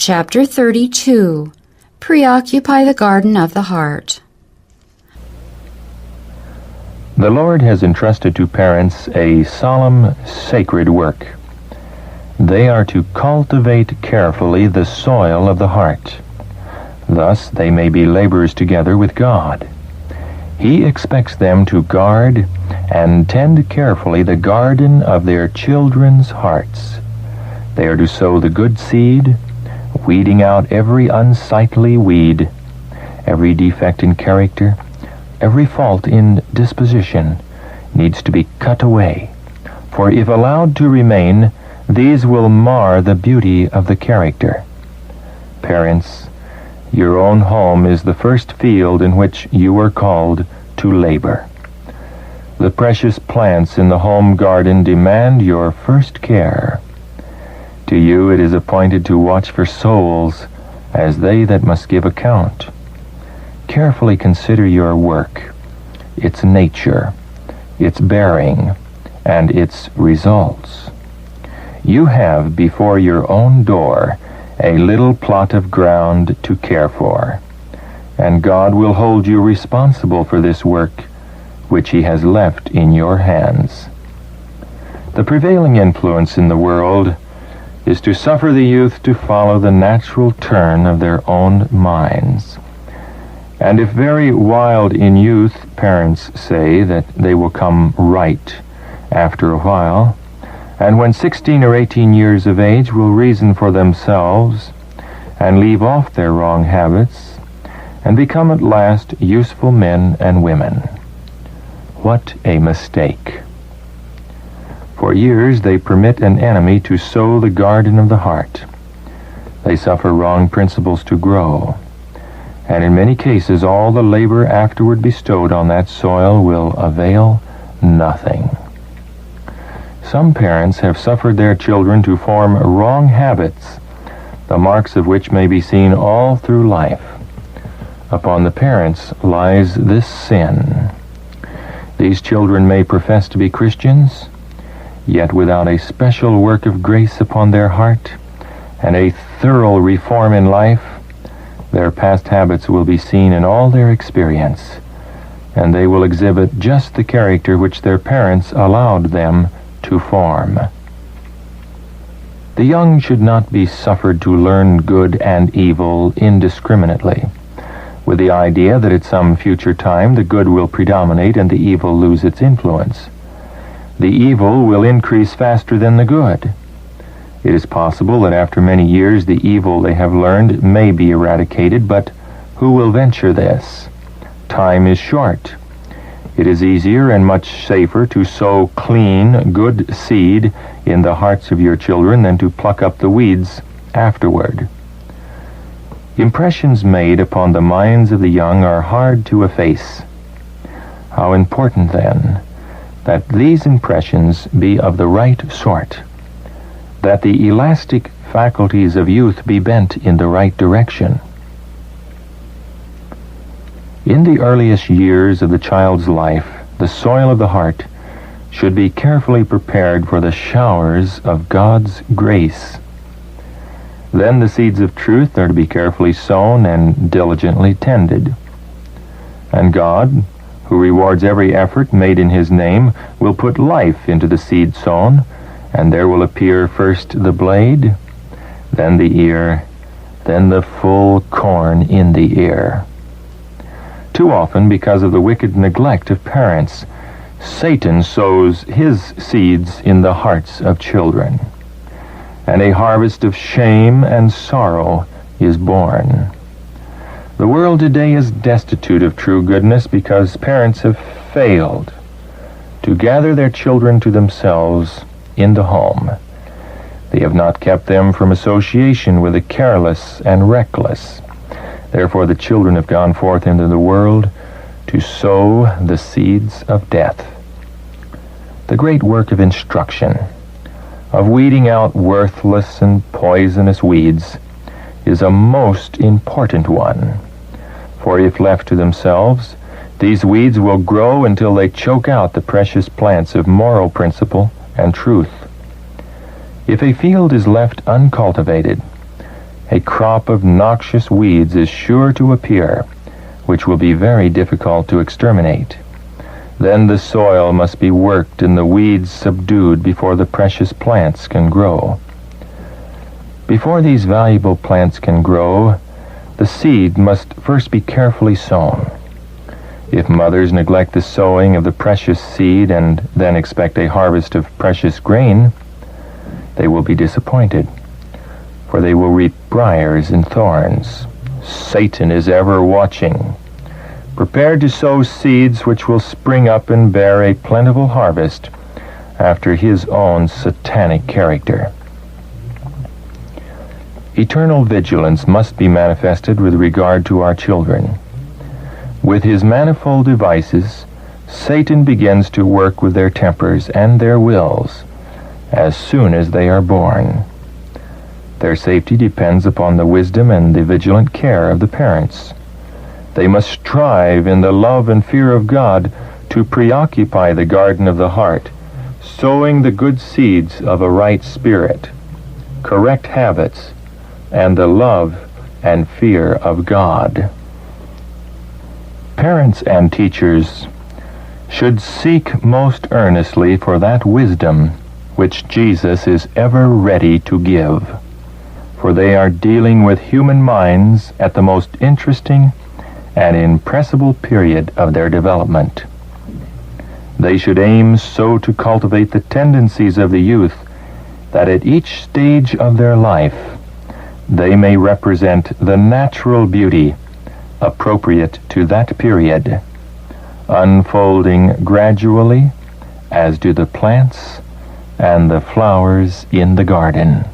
Chapter 32. Preoccupy the Garden of the Heart. The Lord has entrusted to parents a solemn, sacred work. They are to cultivate carefully the soil of the heart. Thus they may be laborers together with God. He expects them to guard and tend carefully the garden of their children's hearts. They are to sow the good seed, weeding out every unsightly weed, every defect in character, every fault in disposition needs to be cut away, for if allowed to remain, these will mar the beauty of the character. Parents, your own home is the first field in which you are called to labor. The precious plants in the home garden demand your first care. To you it is appointed to watch for souls as they that must give account. Carefully consider your work, its nature, its bearing, and its results. You have before your own door a little plot of ground to care for, and God will hold you responsible for this work which He has left in your hands. The prevailing influence in the world is to suffer the youth to follow the natural turn of their own minds. And if very wild in youth, parents say that they will come right after a while, and when 16 or 18 years of age will reason for themselves and leave off their wrong habits and become at last useful men and women. What a mistake! For years they permit an enemy to sow the garden of the heart. They suffer wrong principles to grow, and in many cases all the labor afterward bestowed on that soil will avail nothing. Some parents have suffered their children to form wrong habits, the marks of which may be seen all through life. Upon the parents lies this sin. These children may profess to be Christians, yet without a special work of grace upon their heart and a thorough reform in life, their past habits will be seen in all their experience, and they will exhibit just the character which their parents allowed them to form. The young should not be suffered to learn good and evil indiscriminately, with the idea that at some future time the good will predominate and the evil lose its influence. The evil will increase faster than the good. It is possible that after many years the evil they have learned may be eradicated, but who will venture this? Time is short. It is easier and much safer to sow clean, good seed in the hearts of your children than to pluck up the weeds afterward. Impressions made upon the minds of the young are hard to efface. How important, then, that these impressions be of the right sort, that the elastic faculties of youth be bent in the right direction. In the earliest years of the child's life, the soil of the heart should be carefully prepared for the showers of God's grace. Then the seeds of truth are to be carefully sown and diligently tended. And God, who rewards every effort made in His name, will put life into the seed sown, and there will appear first the blade, then the ear, then the full corn in the ear. Too often, because of the wicked neglect of parents, Satan sows his seeds in the hearts of children, and a harvest of shame and sorrow is born. The world today is destitute of true goodness because parents have failed to gather their children to themselves in the home. They have not kept them from association with the careless and reckless. Therefore the children have gone forth into the world to sow the seeds of death. The great work of instruction, of weeding out worthless and poisonous weeds, is a most important one. For if left to themselves, these weeds will grow until they choke out the precious plants of moral principle and truth. If a field is left uncultivated, a crop of noxious weeds is sure to appear, which will be very difficult to exterminate. Then the soil must be worked and the weeds subdued before the precious plants can grow. Before these valuable plants can grow, the seed must first be carefully sown. If mothers neglect the sowing of the precious seed and then expect a harvest of precious grain, they will be disappointed, for they will reap briars and thorns. Satan is ever watching, prepared to sow seeds which will spring up and bear a plentiful harvest after his own satanic character. Eternal vigilance must be manifested with regard to our children. With his manifold devices, Satan begins to work with their tempers and their wills as soon as they are born. Their safety depends upon the wisdom and the vigilant care of the parents. They must strive in the love and fear of God to preoccupy the garden of the heart, sowing the good seeds of a right spirit, correct habits, and the love and fear of God. Parents and teachers should seek most earnestly for that wisdom which Jesus is ever ready to give, for they are dealing with human minds at the most interesting and impressible period of their development. They should aim so to cultivate the tendencies of the youth that at each stage of their life they may represent the natural beauty appropriate to that period, unfolding gradually as do the plants and the flowers in the garden.